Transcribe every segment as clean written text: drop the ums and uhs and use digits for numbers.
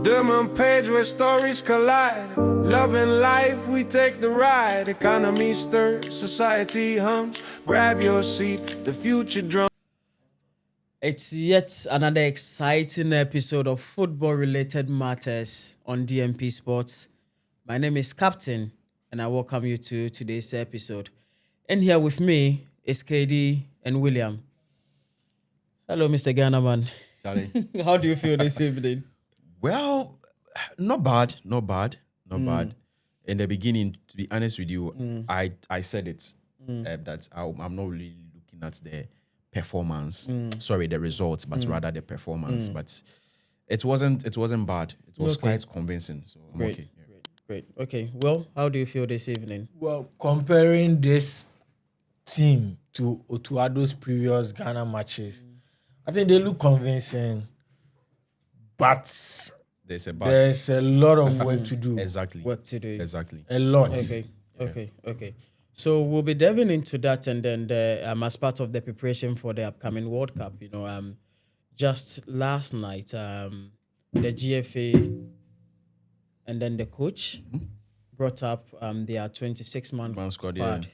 Diamond page where stories collide. Love and life, we take the ride. Economy stirs, society hums. Grab your seat, the future drums. It's yet another exciting episode of football-related matters on DMP Sports. My name is Captain, and I welcome you to today's episode. And here with me is KD and William. Hello, Mr. Ghanaman. Charlie. How do you feel this evening? Well, not bad. In the beginning, to be honest with you, I said it that I'm not really looking at the performance. Sorry, the results, but rather the performance. But it wasn't bad. It was quite convincing. So I'm okay. Yeah. Great. Okay. Well, how do you feel this evening? Well, comparing this team to Otuado's previous Ghana matches, I think they look convincing, but There's there's a lot of work to do. Exactly. Work to do. Exactly. A lot. Okay. So we'll be delving into that, and then as part of the preparation for the upcoming World Cup. Just last night, the GFA and then the coach brought up their 26-man squad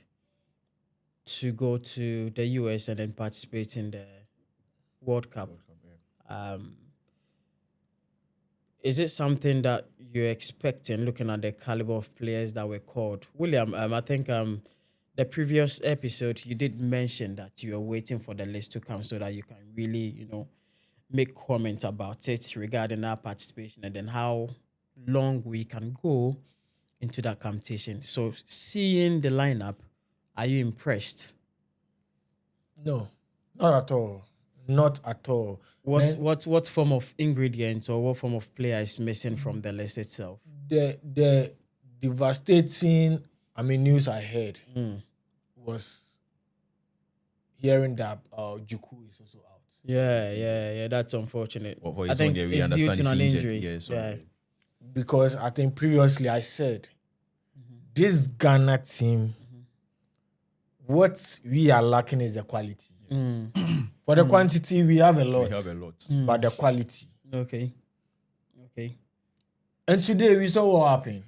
to go to the US and then participate in the World Cup. Is it something that you're expecting, looking at the caliber of players that were called? William, I think the previous episode, you did mention that you are waiting for the list to come so that you can really, make comment about it regarding our participation and then how long we can go into that competition. So seeing the lineup, are you impressed? No, not at all. Not at all. What form of ingredients or what form of player is missing from the list itself? The devastating news I heard was hearing that Juku is also out. Yeah, that's unfortunate. Well, I think we it's due understand to an he's injury. injured. Because I think previously I said this Ghana team, what we are lacking is the quality. For the quantity, we have a lot. But the quality. Okay. And today we saw what happened.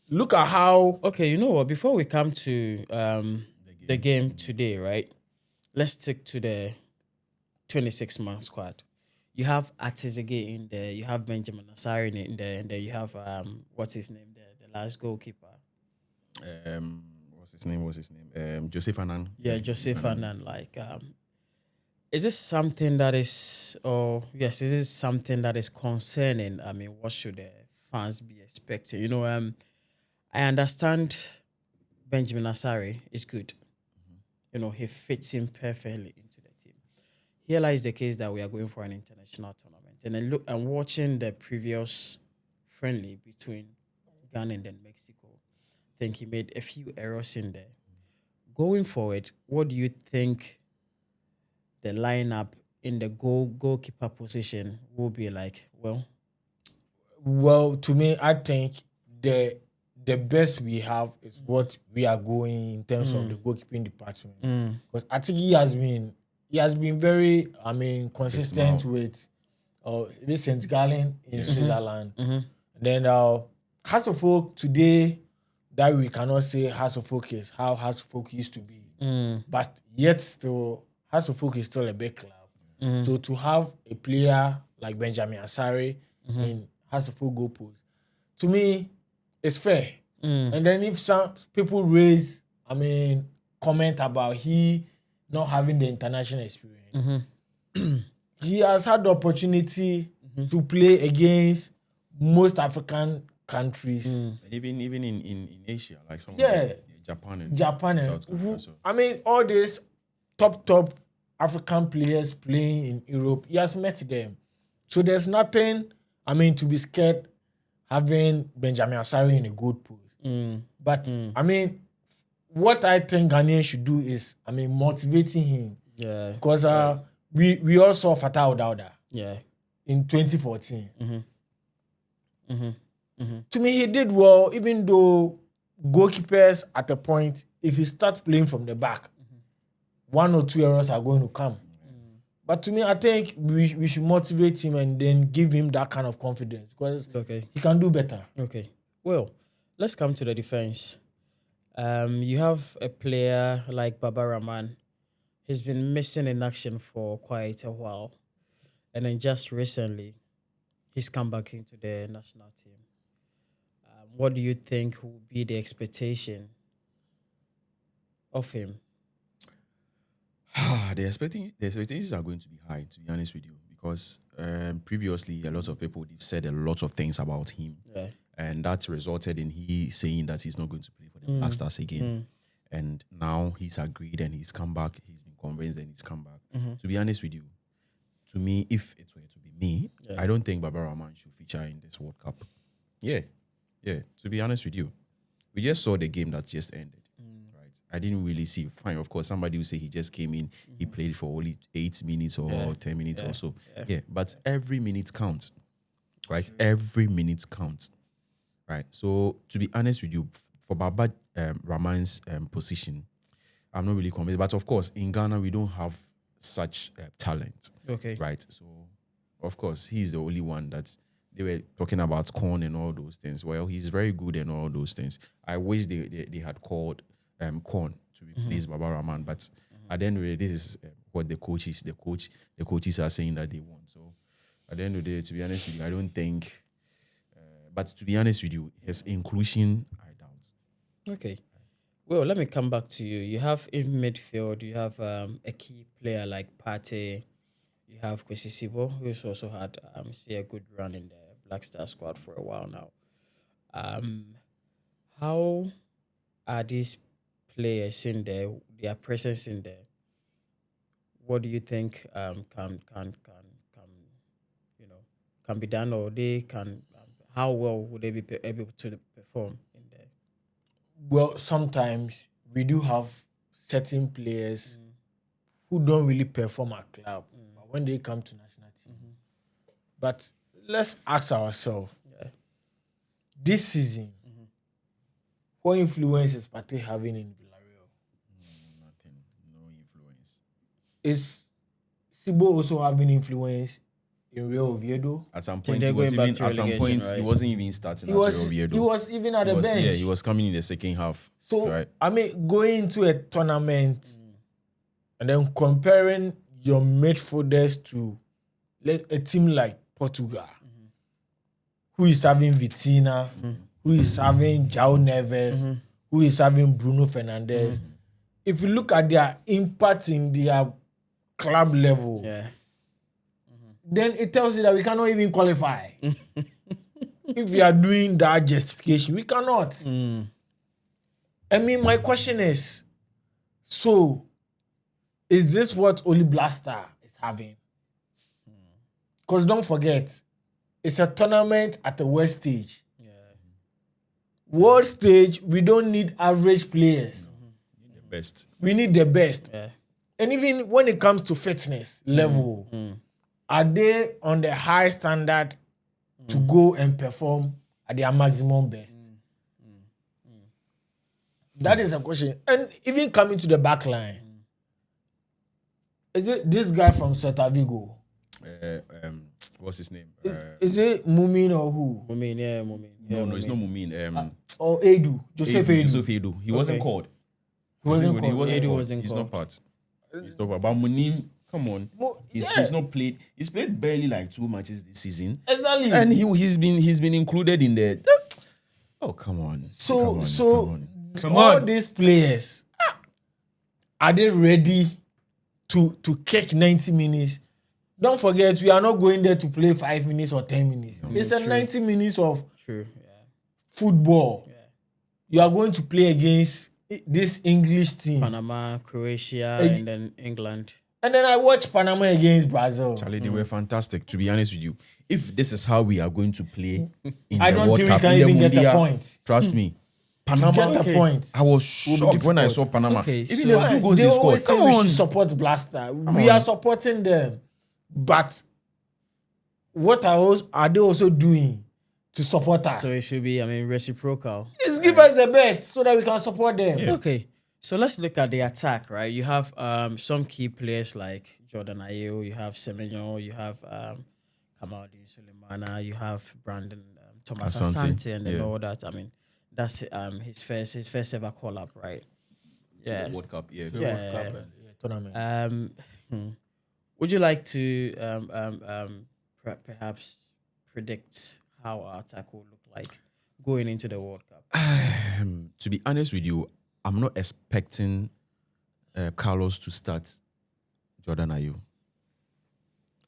Look at how... Okay, you know what? Before we come to the game today, right? Let's stick to the 26-man squad. You have Atizege in there. You have Benjamin Asari in there. And then you have, what's his name there? The last goalkeeper. What's his name? Joseph Annan. Yeah, Joseph Annan. Is this something that is, is this something that is concerning? I mean, what should the fans be expecting? I understand Benjamin Asari is good. He fits in perfectly into the team. Here lies the case that we are going for an international tournament. And then look, I'm watching the previous friendly between Ghana and then Mexico. I think he made a few errors in there. Going forward, what do you think the lineup in the goalkeeper position will be like? Well, to me, I think the best we have is what we are going in terms of the goalkeeping department. Because I think he has been very, consistent with St. Gallen in Switzerland. And then Hasselhoff today, that we cannot say Hasselhoff is how Hasselhoff used to be. But yet still, Hasselhoff is still a big club. So to have a player like Benjamin Asari in Hasselhoff goal post, to me, it's fair. And then if some people raise, comment about he not having the international experience, he has had the opportunity to play against most African countries. And even in Asia, like Japan and South Korea. All these top African players playing in Europe, he has met them. So there's nothing, to be scared having Benjamin Asari in a good post. But, what I think Ghanaians should do is, motivating him. Yeah. Because we all saw Fatah Odauda in 2014. To me, he did well, even though goalkeepers at a point, if he starts playing from the back, one or two errors are going to come. But to me, I think we should motivate him and then give him that kind of confidence because he can do better. Okay. Well, let's come to the defense. You have a player like Baba Rahman. He's been missing in action for quite a while. And then just recently, he's come back into the national team. What do you think will be the expectation of him? The expectations are going to be high, to be honest with you, because previously a lot of people said a lot of things about him, and that resulted in he saying that he's not going to play for the Blackstars again. And now he's agreed and he's come back. He's been convinced and he's come back. To be honest with you, to me, if it were to be me, I don't think Baba Rahman should feature in this World Cup. Yeah. To be honest with you, we just saw the game that just ended. I didn't really see. Fine, of course, somebody will say he just came in, he played for only 8 minutes or 10 minutes or so. Yeah, but every minute counts, right? Sure. Every minute counts, right? So, to be honest with you, for Baba Rahman's position, I'm not really convinced. But of course, in Ghana, we don't have such talent, right? So, of course, he's the only one that they were talking about Corn and all those things. Well, he's very good and all those things. I wish they had called Corn to replace Baba Rahman, but at the end of the day, this is what the coaches are saying that they want. So at the end of the day, to be honest with you, I don't think. But to be honest with you, his inclusion, I doubt. Okay. Well, let me come back to you. You have in midfield, you have a key player like Partey. You have Kwesi Sibo, who's also had a good run in the Blackstar squad for a while now. How are these players in there, their presence in there? What do you think can be done, or they can? How well would they be able to perform in there? Well, sometimes we do have certain players who don't really perform at club, but when they come to national team. But let's ask ourselves, this season, what influence is Partey having in Villarreal? Nothing. No influence. Is Sibo also having influence in Real Oviedo? At some point, he wasn't even starting at Real Oviedo. He was even at the bench. Yeah, he was coming in the second half. So, right? I mean, going into a tournament and then comparing your midfielders to a team like Portugal, who is having Vitina, who is having João Neves, who is having Bruno Fernandes. If you look at their impact in their club level, then it tells you that we cannot even qualify. If we are doing that justification, we cannot. I mean, my question is, so is this what only Blaster is having? Because don't forget, it's a tournament at the world stage. World stage, we don't need average players. We need the best. We need the best. And even when it comes to fitness level, are they on the high standard to go and perform at their maximum best? That is a question. And even coming to the back line, is it this guy from Celta Vigo? What's his name? Is it Mumin or who? Mumin. No, it's not Mumin. Or Edu. Joseph Edu. He wasn't called. He wasn't He's called. not part. He's not part. But Munim, come on. He's not played. He's played barely like 2 matches this season. Exactly. And he's been included in the. Oh, come on. Come on. These players, are they ready to kick 90 minutes? Don't forget, we are not going there to play 5 minutes or 10 minutes. It's a 90 minutes of football. You are going to play against this English team. Panama, Croatia, and then England. And then I watched Panama against Brazil. Charlie, they were fantastic, to be honest with you. If this is how we are going to play in I the don't World think Cup, we can even get a point. Trust me. Panama, get a point. I was shocked when I saw Panama. Okay, Even the 2 goals they scored. Come on. We should support Blaster. We are supporting them. But what are they also doing to support us? So it should be, reciprocal. Just give us the best so that we can support them. Okay. So let's look at the attack, right? You have some key players like Jordan Ayew, you have Semenyo, you have Kamaldeen Sulemana, you have Brandon Thomas Asante, and then all that. I mean, that's his first ever call up, right? To the World Cup, World Cup and, tournament. Would you like to perhaps predict how our attack will look like going into the World Cup? To be honest with you, I'm not expecting Carlos to start Jordan Ayew.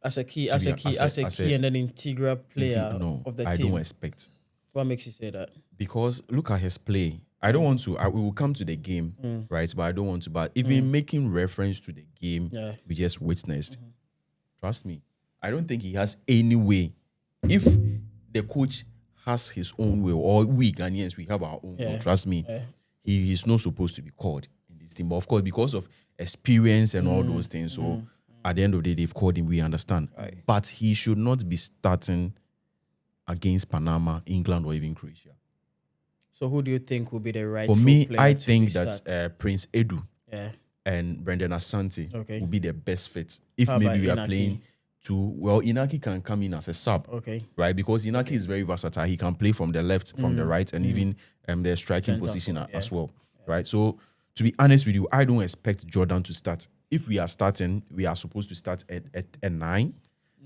As a key and an integral player of the I team. don't expect. What makes you say that? Because look at his play. I don't want to. We will come to the game, right? But I don't want to. But even making reference to the game we just witnessed, trust me, I don't think he has any way. If the coach has his own way, or we Ghanaians, we have our own way, trust me, he is not supposed to be called in this team. But of course, because of experience and all those things, so at the end of the day, they've called him, we understand. Right. But he should not be starting against Panama, England, or even Croatia. So who do you think will be the right? For me, player I to think restart? that Prince Edu and Brendan Asante will be the best fit. If How maybe we about are Inaki? playing Inaki can come in as a sub. Okay. Right? Because Inaki is very versatile. He can play from the left, from the right, and even the striking Centre position forward, as well. Right? So, to be honest with you, I don't expect Jordan to start. If we are starting, we are supposed to start at 9,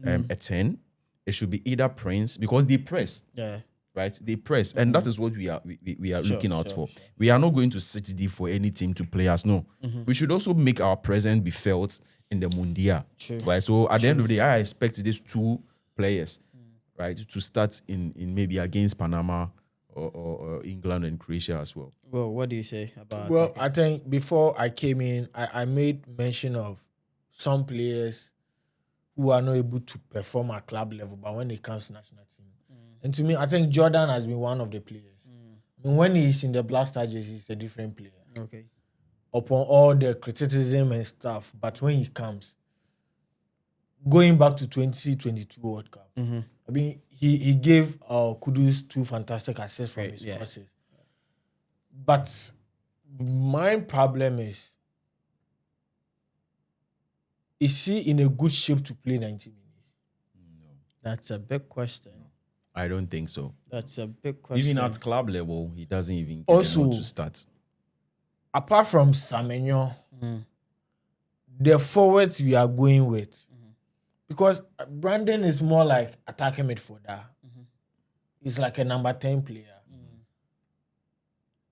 at 10. It should be either Prince, because they press. Yeah. Right, they press, and that is what we are looking out for. We are not going to sit deep for any team to play us. No, we should also make our presence be felt in the Mundial. Right, so at the end of the day, I expect these 2 players, right, to start in maybe against Panama or England and Croatia as well. Well, what do you say about? Well, I think before I came in, I made mention of some players who are not able to perform at club level, but when it comes to national team. And to me, I think Jordan has been one of the players. I mean, when he's in the Blackstars jersey, he's a different player. Okay. Upon all the criticism and stuff, but when he comes, going back to 2022 World Cup, I mean, he gave Kudus 2 fantastic assists from his crosses. But my problem is he in a good shape to play 90 minutes? That's a big question. I don't think so. That's a big question. Even at club level, he doesn't even get Also, to start. Apart from Semenyo, the forwards we are going with, because Brandon is more like attacking midfielder. He's like a number 10 player.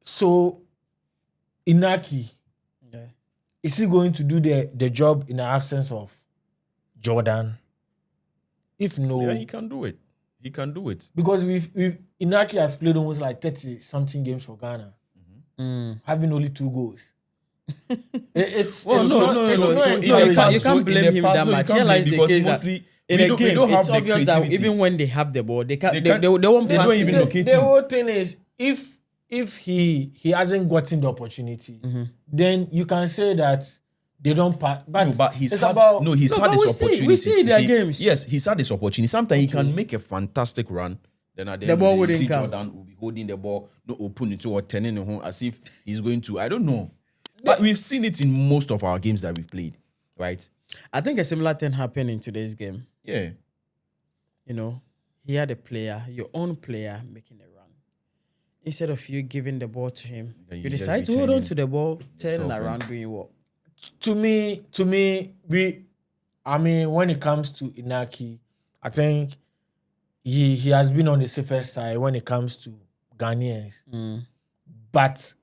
So, Inaki, is he going to do the job in the absence of Jordan? If no, Yeah, he can do it. He can do it. because we've Inaki has played almost like 30 something games for Ghana, having only 2 goals. It's No, you can't blame him that much. Realize the case that in a game, it's obvious that even when they have the ball, they won't They pass don't it. even locate The him. whole thing is if he hasn't gotten the opportunity, then you can say that they don't pass. But, No, but he's it's had about no. He's had but this opportunity. we see their games. Yes, he's had this opportunity. Sometimes he can make a fantastic run. Then at the, The end ball of the day, wouldn't you see come. Jordan will be holding the ball, no open it or turning it home as if he's going to. I don't know. But we've seen it in most of our games that we've played, right? I think a similar thing happened in today's game. Yeah. You know, he had a player, your own player, making a run. Instead of you giving the ball to him, Then you you just decide be to hold on turning to the ball, turning yourself around, doing what? to me, when it comes to Inaki, I think he has been on the safer side when it comes to Ghanaians. But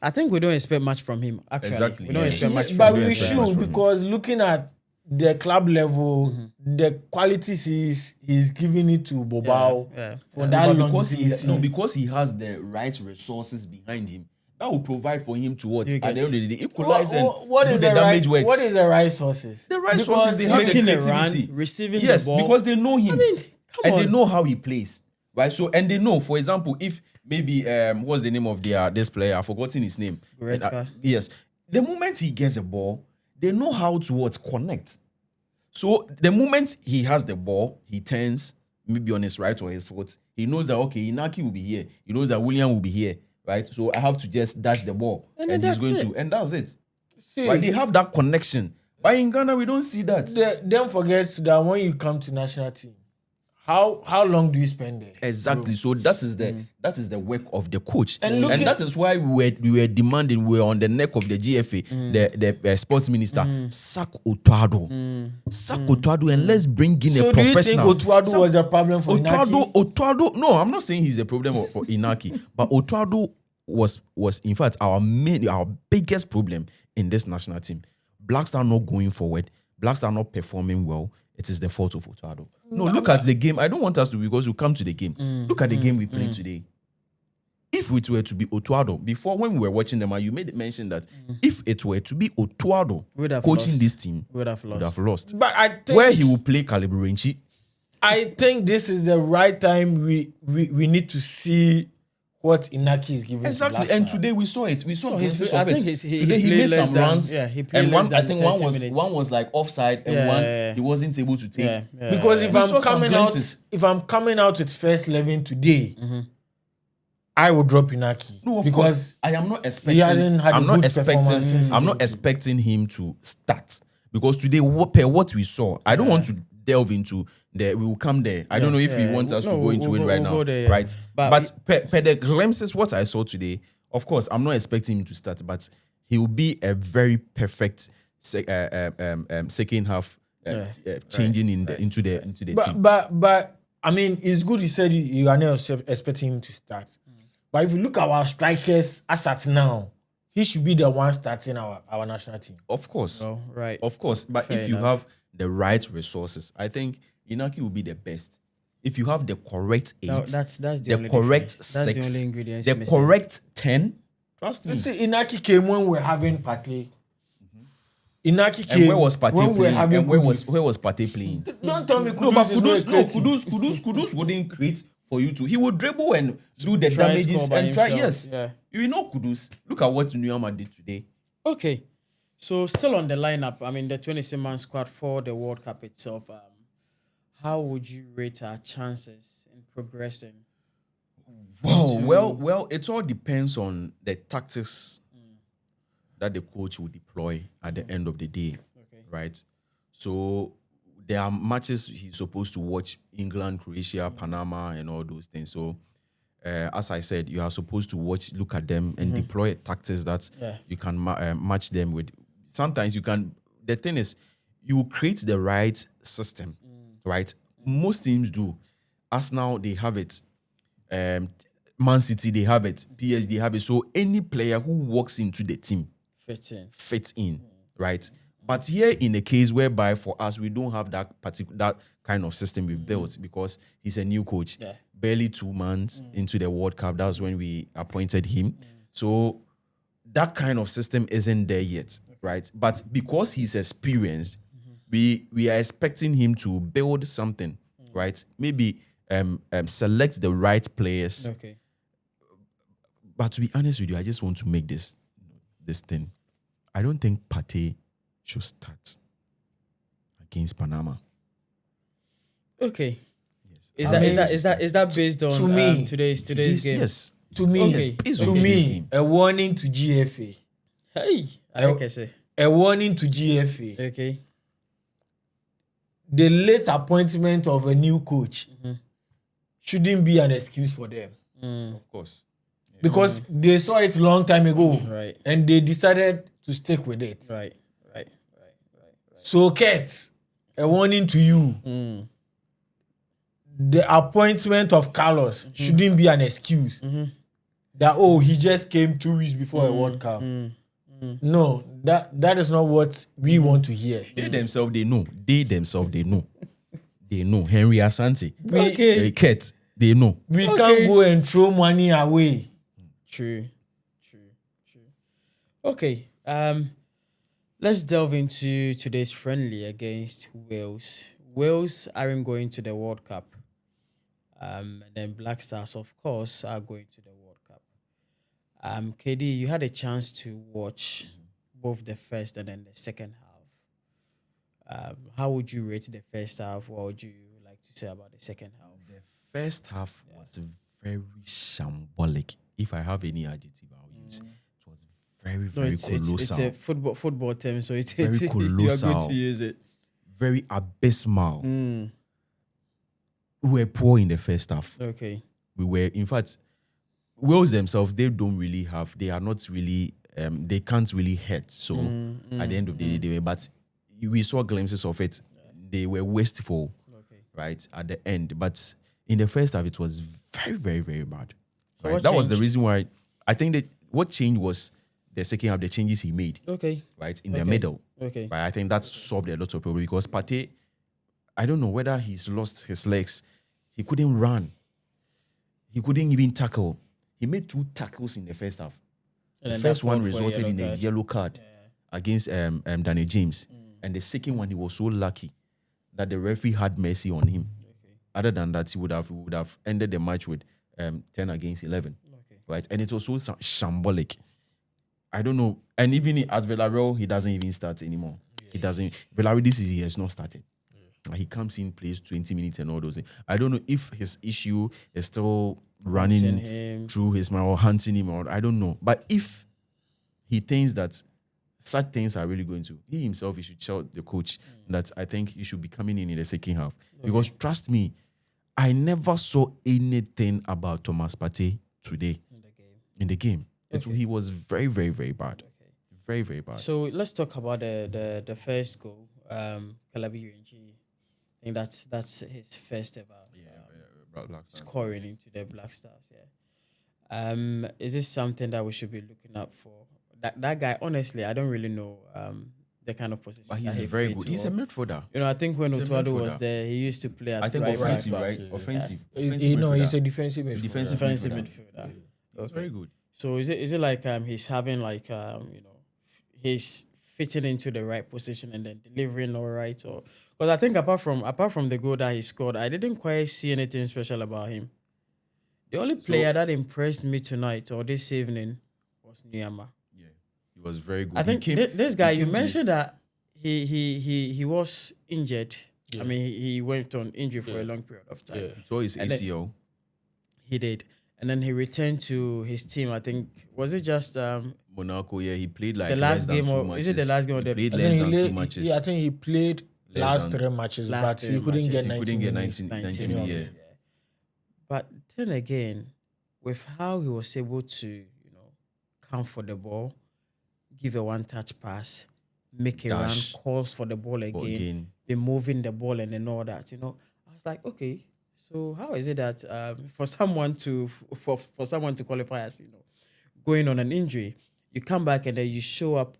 I think we don't expect much from him, actually. Exactly, We don't yeah. expect much but from him. we expect much should, from him. because looking at the club level, the qualities he's giving it to Bobao Yeah. for that But longevity. because he has the right resources behind him, that will provide for him to what? You At the end get- of the day, equalize and What do is the damage works. What is the right sources? The right Because sources, they have the making a creativity. run, receiving yes, the ball. because they know him. I mean, come and on. they know how he plays. Right? So, and they know, for example, if maybe what's the name of this player? I've forgotten his name. Goretzka. Yes. The moment he gets a ball, they know how to connect. So the moment he has the ball, he turns maybe on his right or his foot. He knows that okay, Inaki will be here. He knows that William will be here. right? So I have to just dash the ball, And and then he's going that's to, and that's it. See, Right? They have that connection. But in Ghana, we don't see that. don't forget that when you come to national team, how long do you spend there? Exactly. So that is the work of the coach, And and that is why we were demanding. We were on the neck of the GFA, the sports minister, sack Otuado, sack Otuado, and let's bring in So a do you think professional. Otuado was a problem for Inaki? Otuado. No, I'm not saying he's a problem for Inaki, but Otuado was in fact our biggest problem in this national team. Blackstars not going forward. Blackstars not performing well. It is the fault of Otuado. No, look at the game. I don't want us to, because you come to the game. Look at the game we played today. If it were to be Otuado, before when we were watching them, you made mention that if it were to be Otuado coaching this team, would have lost. But I think Where he will play Calibrenchi. I think this is the right time we need to see what Inaki is giving. Exactly, to and Blackstars. today we saw it. We saw glimpses I of think it. he Today he played made less some than- runs. yeah, he played and less one, than I think 30 one minutes. was like offside, and one he wasn't able to take. Yeah. Because if We saw I'm some coming out, glimpses. if I'm coming out with first 11 today, I will drop Inaki. No, of because course. I am not expecting. hasn't had a I'm not good expecting. performance I'm not expecting him to start, because today, per what we saw, I don't want to delve into the. We will come there. I don't know if he wants us to go into it right now, go there, yeah. right? But per the glimpses, what I saw today, of course, I'm not expecting him to start, but he will be a very perfect second half changing into the team. But I mean, it's good. You said you are not expecting him to start. But if you look at our strikers as at now, he should be the one starting our national team. Of course, Oh, right. of course. But Fair if you enough. have the right resources, I think Inaki will be the best. If you have the correct 8, No, that's the the only correct difference. That's the 6, only ingredients the missing. correct 10, trust me. You see, Inaki came when we were having Pate. Inaki came And where was Pate when we were playing? having And where Kudus. was Pate playing? Don't tell me Kudus No, but is not creative. Kudus wouldn't create for you to. He would dribble and do the Try and damages score by and try. himself, Yes, yeah. You know Kudus. Look at what Nuyama did today. Okay. So still on the lineup, I mean the 26-man squad for the World Cup itself. How would you rate our chances in progressing? Wow. Well, it all depends on the tactics that the coach will deploy at the end of the day, right? So there are matches he's supposed to watch: England, Croatia, Panama, and all those things. So, as I said, you are supposed to look at them, and deploy tactics that you can match them with. Sometimes you can. The thing is, you create the right system, right? Most teams do. Arsenal, they have it. Man City, they have it. PSG, they have it. So any player who walks into the team fits in, right? But here in a case whereby for us we don't have that kind of system we've built, because he's a new coach, barely 2 months into the World Cup. That's when we appointed him. So that kind of system isn't there yet, right? But because he's experienced, we are expecting him to build something, right? Maybe select the right players. Okay. But to be honest with you, I just want to make this thing. I don't think Pate should start against Panama. Okay. Yes. Is that based on to me, today's game? Yes. To me, Okay. Based on to today's me, game. a warning to GFA. Hey, I say. A warning to GFA. Okay. The late appointment of a new coach shouldn't be an excuse for them. Of course. Because they saw it a long time ago. Right. And they decided to stick with it. Right. So, Kurt, a warning to you. The appointment of Carlos shouldn't be an excuse. That, he just came 2 weeks before a World Cup. No, that is not what we want to hear. They themselves, they know. They know. Henry Asante. Kurt, they know. We can't go and throw money away. True. Okay. Let's delve into today's friendly against Wales. Wales aren't going to the World Cup. And then Blackstars, of course, are going to the World Cup. KD, you had a chance to watch both the first and then the second half. How would you rate the first half? What would you like to say about the second half? The first half was very shambolic. if I have any adjective, I'll use. It was very, No, very it's colossal. a football term, so it's Very you're good colossal. to use it. Very abysmal. Mm. We were poor in the first half. Okay. We were, in fact, Wales themselves, they are not really, they can't really hit. So at the end of the day, they were, but we saw glimpses of it. They were wasteful, right, at the end. But in the first half, it was very, very, very bad. So Right? what That was the changed? reason why I think that what changed was the second half, the changes he made, Okay. right, in the middle. Okay. Right? I think that solved a lot of problems because Partey, I don't know whether he's lost his legs. He couldn't run. He couldn't even tackle. He made 2 tackles in the first half. And The then first that one called for a resulted in a card. yellow card against Danny James. And the second one, he was so lucky that the referee had mercy on him. Other than that, he would have ended the match with 10 against 11. Right? And it was so shambolic. I don't know. And even at Villarreal, he doesn't even start anymore. He doesn't. Villarreal this season, he has not started. He comes in, plays 20 minutes and all those things. I don't know if his issue is still running Hunting him. through his mind or hunting him, or I don't know. But if he thinks that such things are really going to, he himself, he should tell the coach that I think he should be coming in the second half. Because trust me, I never saw anything about Thomas Partey today in the game. He was very, very, very bad. Very, very bad. So let's talk about the first goal. Calabi UNG. I think that's his first ever Blackstars. scoring into the Blackstars. Is this something that we should be looking up for? That guy, honestly, I don't really know the kind of position. But he's that he very fits good. He's a for. midfielder. You know, I think when He's a Otuado was midfielder. there, he used to play at I think right offensive, back. right? Offensive. You know, he's midfielder. a defensive midfielder. Defensive midfielder. He's very good. So is it like he's having like he's fitting into the right position and then delivering all right? Or because I think apart from the goal that he scored, I didn't quite see anything special about him. The only player that impressed me tonight or this evening was Nyama. Yeah, he was very good. I think this guy, you mentioned that he was injured. I mean, he went on injury for a long period of time. He tore his ACL. He did. And then he returned to his team. I think, was it just Monaco, yeah, he played like the last less than game, 2 or matches. is it the last game or He the played I less think than 2 matches. I think he played Less last than- 3 matches, Last but 3 he couldn't get matches. 90 He couldn't get minutes. 90 minutes. minutes. Yeah. But then again, with how he was able to, come for the ball, give a one-touch pass, make a Dash. run, calls for the ball again, be moving the ball and all that, I was like, okay, so how is it that for someone to qualify as going on an injury, you come back and then you show up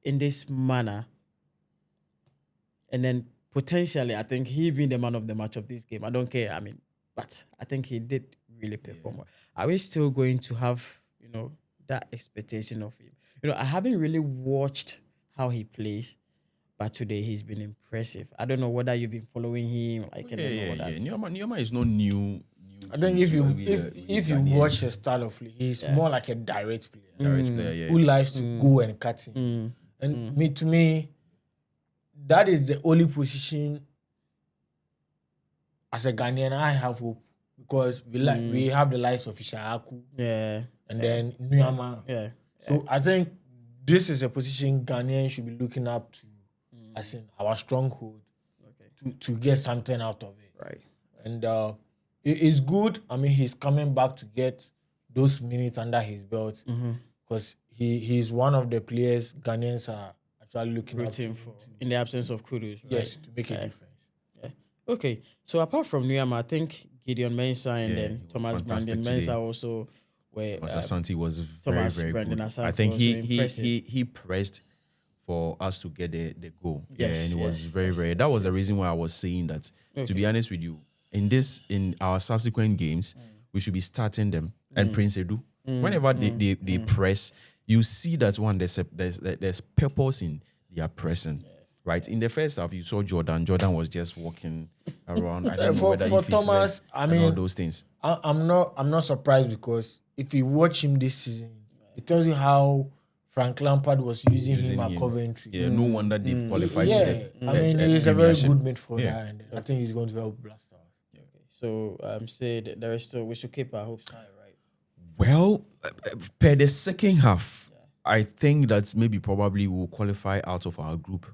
in this manner, and then potentially I think he being the man of the match of this game. I don't care. I mean, but I think he did really perform well. Are we still going to have that expectation of him? I haven't really watched how he plays, but today he's been impressive. I don't know whether you've been following him, like and all that. Nyama is not new. I think if you Ghanaians. watch his style of play, he's more like a direct player Direct player, yeah. who likes to go and cut in. And to me, that is the only position as a Ghanaian I have hope, because we have the likes of Ishaaku and then Nyama. Yeah. So I think this is a position Ghanaians should be looking up to as in our stronghold to get something out of it. Right. And it is good. I mean, he's coming back to get those minutes under his belt, because he's one of the players Ghanaians are actually looking up Rooting to. for in the absence of Kudus. Right? Yes, to make a difference. Yeah. Okay. So apart from Nyama, I think Gideon Mensah and Yeah, then he was Thomas fantastic Brandon today. Mensah also were. Asante was very, Thomas very Brandon good. Asante I think was also impressive. he pressed for us to get the goal. Yes, and it was yes, very, yes, very. That was the reason why I was saying that. To be honest with you, in our subsequent games, we should be starting them. And Prince Edu, whenever they press, you see that there's purpose in their pressing. Right, in the first half, you saw Jordan. Jordan was just walking around. I don't know whether For he feels Thomas, like, I and mean, all those things. I'm not surprised, because if you watch him this season, it tells you how Frank Lampard was using him at Coventry. Yeah, no wonder they've qualified. Yeah, to the, I mean, he's a very good midfielder, Yeah. and I think he's going to help Blackstars. So said there is still, we should keep our hopes high, right? Well, per the second half, I think that maybe probably we'll qualify out of our group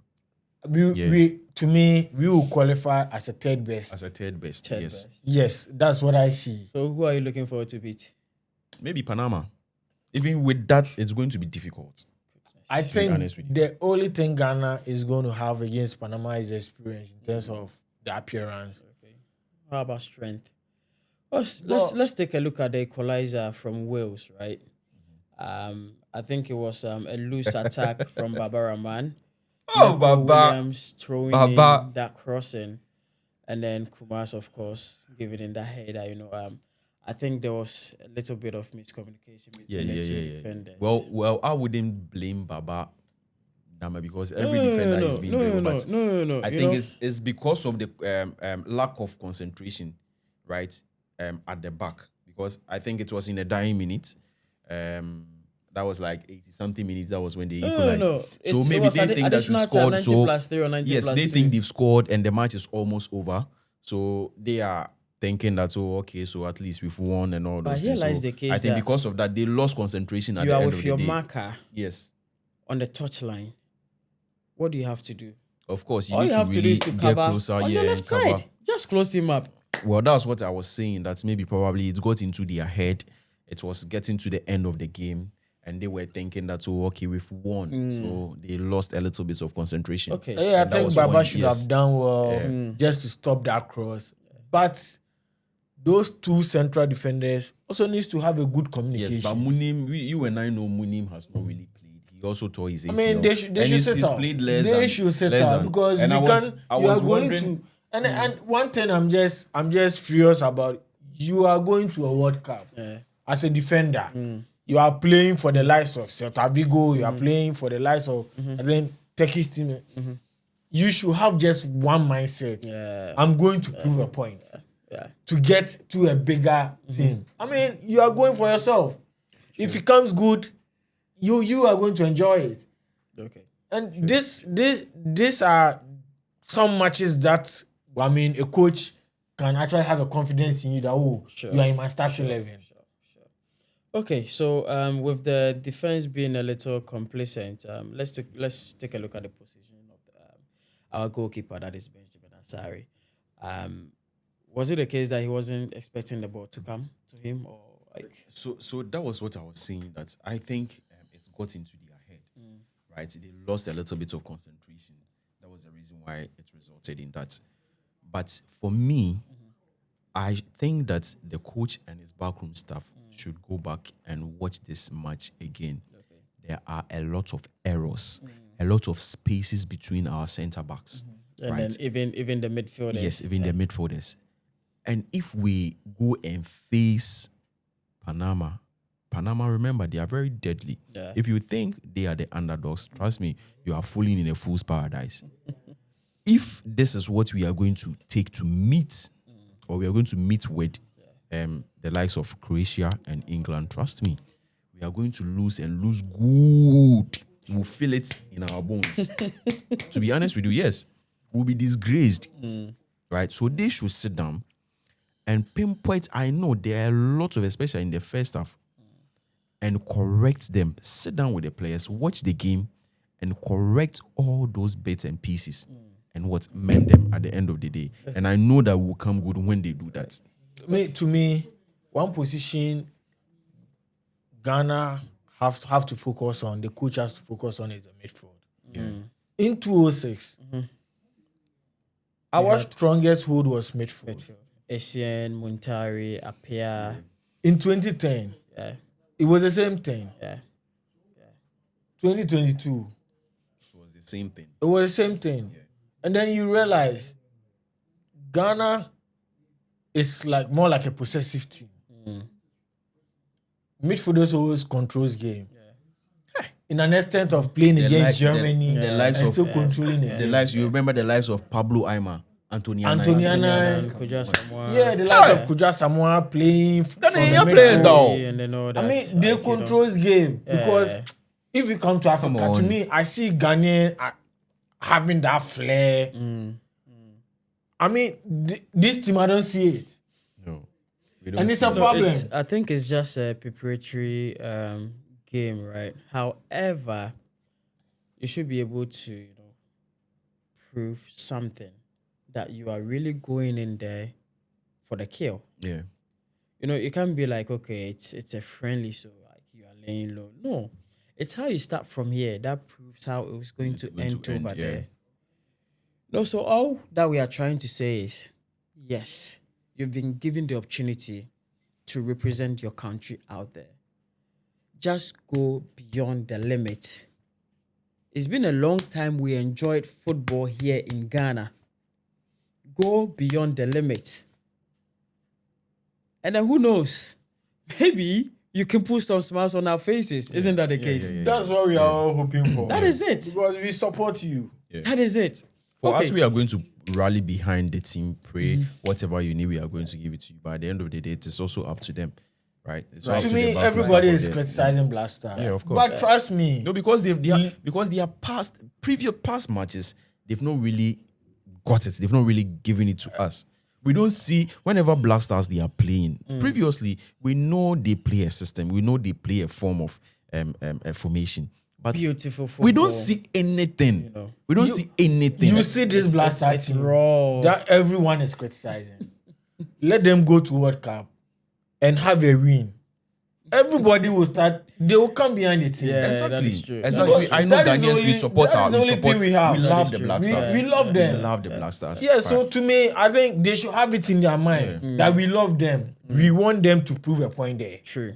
We will qualify as a third best. as a third best. Third yes, best. Yes, that's what I see. So who are you looking forward to beat? maybe Panama. Even with that, it's going to be difficult. I be think honest with you. the only thing Ghana is going to have against Panama is experience in terms of the appearance. Okay. How about strength? Let's take a look at the equalizer from Wales, right? I think it was a loose attack from Baba Rahman. Oh, Neco Baba. Williams throwing Baba. in that crossing, and then Kumas, of course, giving in the header. I think there was a little bit of miscommunication between the two defenders. Well, I wouldn't blame Baba Dama because every defender is being real, but no. I think it's because of the lack of concentration, right? At the back, because I think it was in the dying minute. That was like 80-something minutes. That was when they equalized. No. So maybe they think that we've scored. So yes, they think they've scored and the match is almost over. So they are thinking that so at least we've won and all those here things. lies So the case I think that because of that, they lost concentration at you the are end with of your the day. marker Yes, on the touchline. What do you have to do? of course. You All need you to have to do really is to get cover closer, on your and left cover. side. Just close him up. Well, that's what I was saying. That maybe probably it got into their head. It was getting to the end of the game, and they were thinking that we've won, so they lost a little bit of concentration. Okay. Yeah, I that think was Baba one- should yes. have done well just to stop that cross. But those two central defenders also needs to have a good communication. Yes, but Munim, you and I know Munim has not really played. He also tore his ACL. I mean, they should he's sit out. played less They than, should sit less out than- because and we I was, can. I You was are going wondering, to. And one thing I'm just furious about. You are going to a World Cup as a defender. You are playing for the likes of Celta Vigo. You are playing for the likes of and then Turkish team. You should have just one mindset. Yeah. I'm going to prove a point. Yeah. To get to a bigger team. I mean, you are going for yourself. If it comes good, you are going to enjoy it. Okay. And these are some matches that a coach can actually have a confidence in you that you are in my starting 11. Okay, so with the defense being a little complacent, let's take a look at the position of our goalkeeper, that is Benjamin Asari. Was it the case that he wasn't expecting the ball to come to him, or like? So that was what I was saying. That I think it got into their head, right? They lost a little bit of concentration. That was the reason why it resulted in that. But for me, I think that the coach and his backroom staff should go back and watch this match again. Okay. There are a lot of errors, a lot of spaces between our centre backs, and right? then even the midfielders. Yes, even the midfielders. And if we go and face Panama, remember, they are very deadly. Yeah. If you think they are the underdogs, trust me, you are falling in a fool's paradise. If this is what we are going to take to meet, or we are going to meet with the likes of Croatia and England, trust me, we are going to lose and lose good. We'll feel it in our bones. To be honest with you, yes, we'll be disgraced. Right? So they should sit down and pinpoint. I know there are lots of, especially in the first half, and correct them. Sit down with the players, watch the game, and correct all those bits and pieces. And what mend them at the end of the day. And I know that will come good when they do that. To me, one position Ghana have to focus on, the coach has to focus on, is the midfield. In 2006, our strongest hold was midfield. Essien, Muntari, Apia. In 2010, it was the same thing. 2022, It was the same thing. it was the same thing. And then you realize Ghana is more like a possessive team. Midfielders always controls game. In an extent of playing against Germany, the likes and of still controlling it. the likes. You remember the likes of Pablo Aima, Antoniana. Kuja Samoa. Yeah, the likes of Kuja Samoa playing from the young players midfield. though. And they know I that, mean, they controls game because if you come to Africa, Come to on. me, I see Ghanaian having that flair. I mean, this team, I don't see it. No. We don't And it's see a that. problem. I think it's just a preparatory game, right? However, you should be able to, prove something that you are really going in there for the kill. Yeah. You can't be like, okay, it's a friendly, so like you are laying low. No, it's how you start from here that proves how it was going to end over yeah. there. No, so all that we are trying to say is, yes, you've been given the opportunity to represent your country out there. Just go beyond the limit. It's been a long time we enjoyed football here in Ghana. Go beyond the limit. And then who knows? Maybe you can put some smiles on our faces. Isn't that the case? That's what we are all hoping for. That is it. Because we support you. That is it. For us, we are going to rally behind the team, pray, whatever you need, we are going to give it to you. But at the end of the day, it is also up to them, right? It's up To the me, back everybody staff is of the- criticizing Blackstars. Yeah, of course. But trust me, No, because they are past matches, they've not really got it. They've not really given it to us. We don't see whenever Blackstars they are playing. Previously, we know they play a system. We know they play a form of a formation. But Beautiful football. we don't see anything. We don't see anything. you see this Blackstars it's team raw. that everyone is criticizing. Let them go to World Cup and have a win. Everybody will start. They will come behind the team. Yeah, Exactly. that is true. Exactly. I know That is Ghanaians, only- we support that our is the only support. thing we have. We That love is the true. Blackstars. We love them. We love the Blackstars. Yeah, so to me, I think they should have it in their mind that we love them. We want them to prove a point there. True.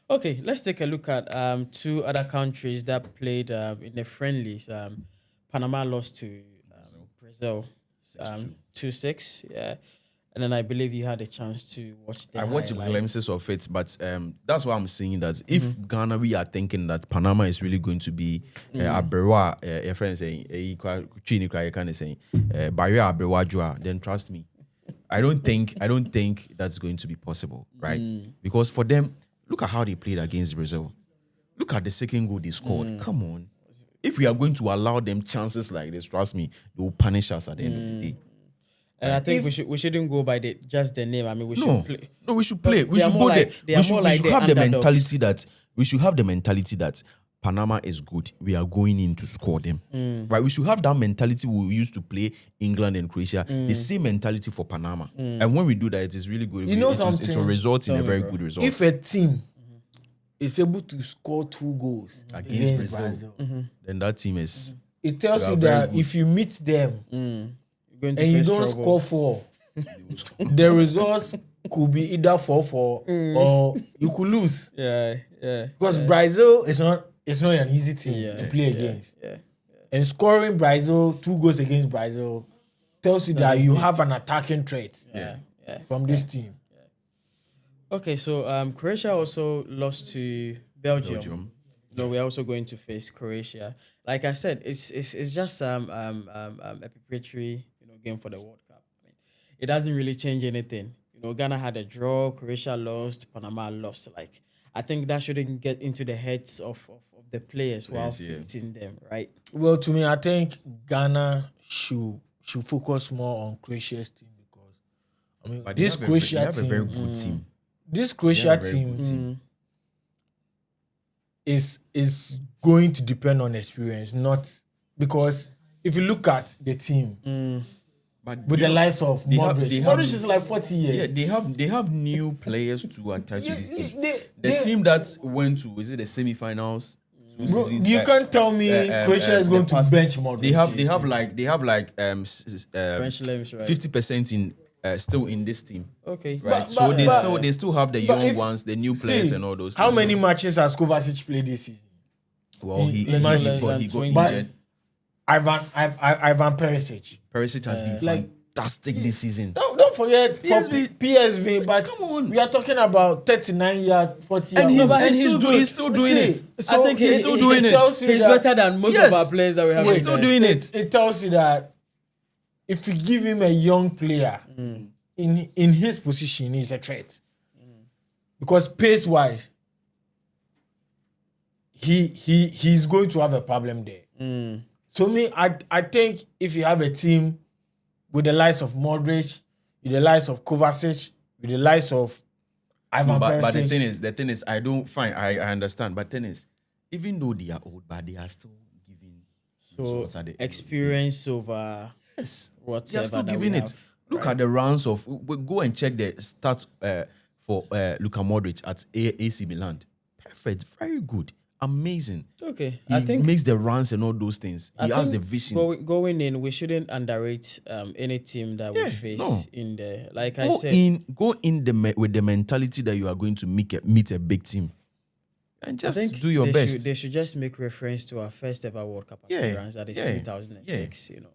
Okay, let's take a look at two other countries that played in the friendlies. Panama lost to Brazil 2-6. Yeah. And then I believe you had a chance to watch the I watched highlights. glimpses of it, but that's why I'm saying that if Ghana, we are thinking that Panama is really going to be Abewa, your friend saying, Barrier Abewa Jua, then trust me, I don't think that's going to be possible, right? Because for them, look at how they played against Brazil. Look at the second goal they scored. Come on. If we are going to allow them chances like this, trust me, they will punish us at the end of the day. And I think we shouldn't go by just the name. I mean, we should play. No, we should play. We They are should more go like- they there. are We should, more we like should the have the underdogs. mentality that we should have the mentality that Panama is good. We are going in to score them. Right? We should have that mentality we used to play England and Croatia. The same mentality for Panama. And when we do that, it is really good. You know it something? will result in a very good result. If a team is able to score 2 goals Against against Brazil. Brazil, then that team is it tells They you are very that good. if you meet them You're going to and you face don't trouble. score 4, the results could be either 4-4 or you could lose. Yeah. Because Brazil is not an easy team to play against. Yeah. And scoring Brazil 2 goals against Brazil tells you that you have an attacking threat Yeah. from this team. Okay, so Croatia also lost to Belgium. Belgium. No, we're also going to face Croatia. Like I said, it's just a preparatory game for the World Cup. I mean, it doesn't really change anything. Ghana had a draw, Croatia lost, Panama lost. Like I think that shouldn't get into the heads of the players while facing them, right? Well, to me, I think Ghana should focus more on Croatia's team because I mean but they this have Croatia they have a very team, good team. this They Croatia have a very team good team. is going to depend on experience, not because if you look at the team But with the likes of they have- Modric, they have- Modric is like 40 years. Yeah, they have new players to attach to this team. The They- team that went to the semi-finals? 2 Bro, seasons, you can't tell me Croatia is going the past- to bench Modric. They have like French names, right? 50% in still in this team, Okay. right? So they still have the young ones, the new players, See, and all those. How things. many matches has Kovacic played this season? Well, he in less got than 20. injured. Ivan Perisic. Perisic has been like- fantastic this season. Don't forget PSV. for PSV, but Come on. we are talking about 39 years, 40 And years. he's still doing it. I think he's still doing it. tells you He's that- better than most Yes. of our players that we have. He's in still there. doing it. It tells you that if you give him a young player in his position, he's a threat. Because pace wise, he's going to have a problem there. So I think if you have a team with the likes of Modric, with the likes of Kovacic, with the likes of Ivan But the Perisic. thing is, I don't find I understand. But thing is, even though they are old, but they are still giving So results at the end of the day. experience over Yes, whatever they are still that we giving it. have, Look at the rounds of. Go and check the stats for Luka Modric at AC Milan. Perfect, very good, amazing. Okay, He I think makes the runs and all those things. He I has the think vision. Going in, we shouldn't underrate any team that we Yeah, face no. in there. Like I Go said, in with the mentality that you are going to meet a big team, and I just think do your best. They should just make reference to our first ever World Cup Yeah, appearance. That is yeah, 2006. You know.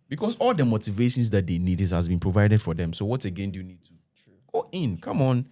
Because all the motivations that they need has been provided for them. So what again do you need to go in? Come on.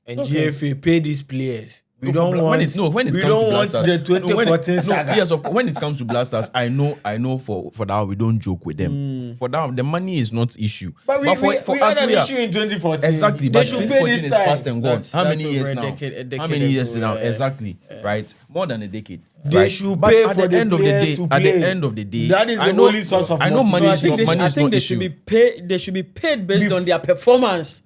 And Okay. GFA pay these players. We No, don't for Bla- want. when it we comes don't to want Blasters, the 2014 saga. Yes, of course. When it comes to Blasters, I know for that we don't joke with them. For that, the money is not issue. But we us, had an we are issue in 2014. exactly. They But should pay 2014 this is time. past and gone. How That's many years over a now? decade How many years ago, now? yeah. Exactly. Right. More than a decade. They right? should But pay at for the the end of the players day, to at the play. end of the day, That is I the know, only source of I know money No, I is think not they should, money I is think not they issue. should be paid. They should be paid based on their performance.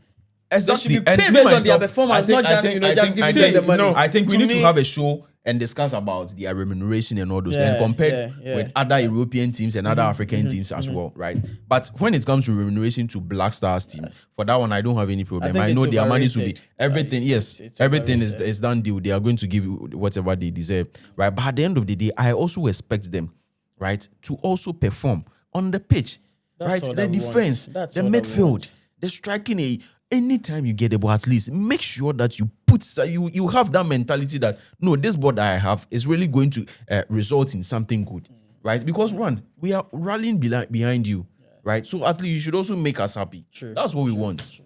Exactly. They should be And paid me based on myself, their performance, I think- not just, I think- you know, I just think- give I them think- the money. no. I think we To need to me- have a show and discuss about their remuneration and all those Yeah, things compared yeah. with other European teams and other African teams as well, right? But when it comes to remuneration to Black Stars team, for that one I don't have any problem. think I know it's their money to be overrated. everything. It's Everything is overrated. done deal. They are going to give you whatever they deserve, right? But at the end of the day, I also expect them, right, to also perform on the pitch, That's right? all The that we defense, want. That's the all that we midfield, want. the striking. Anytime you get the ball, at least make sure that you put you have that mentality that no, this ball that I have is really going to result in something good, right? Because one, we are rallying behind you, right? So at least you should also make us happy. True. That's what we want.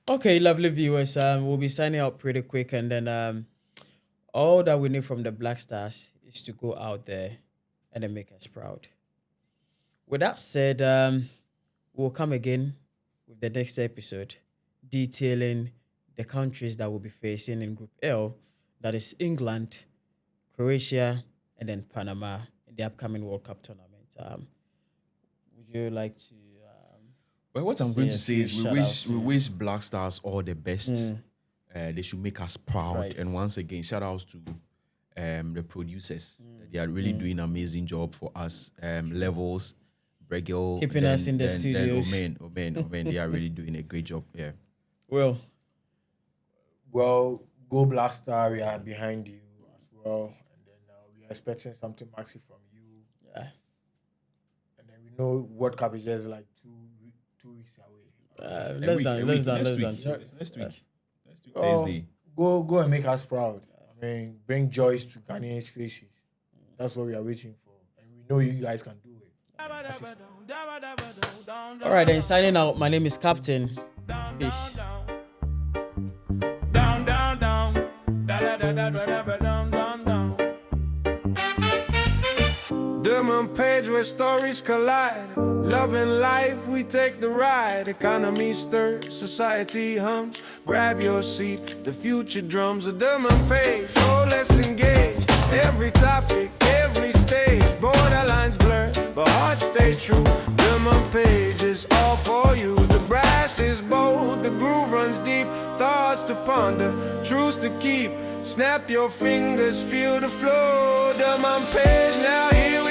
Okay, lovely viewers. We'll be signing out pretty quick, and then all that we need from the Black Stars is to go out there and then make us proud. With that said, we'll come again with the next episode detailing the countries that will be facing in Group L, that is England, Croatia, and then Panama in the upcoming World Cup tournament. Would you like to? Well, what I'm going to say is we shout-outs, wish Black Stars all the best. They should make us proud. Right. And once again, shout outs to the producers. They are really doing an amazing job for us. Levels, Bregel, Keeping us in the studios. Omen, they are really doing a great job. Yeah. Well, Well, go Blackstar. We are behind you as well, and then we are expecting something maxi from you. yeah. And then we know World Cup is just like 2 weeks away. Less than Next 2 week. weeks. Next week. Oh, Thursday. go and make us proud. I mean, bring joys to Ghanaians' faces. That's what we are waiting for, and we know you guys can do it. All right, then signing out. My name is Captain. Peace. Down, down, down. Da, da, da, da, da, da, down, down, down. Diamond page where stories collide. Love and life, we take the ride. Economy stirs, society hums. Grab your seat, the future drums. A diamond page, so let's engage. Every topic, every stage. Borderlines blur, but hearts stay true. Diamond page is all for you. The brass is bold, the groove runs deep. Thoughts to ponder, truths to keep. Snap your fingers, feel the flow. Diamond page, now here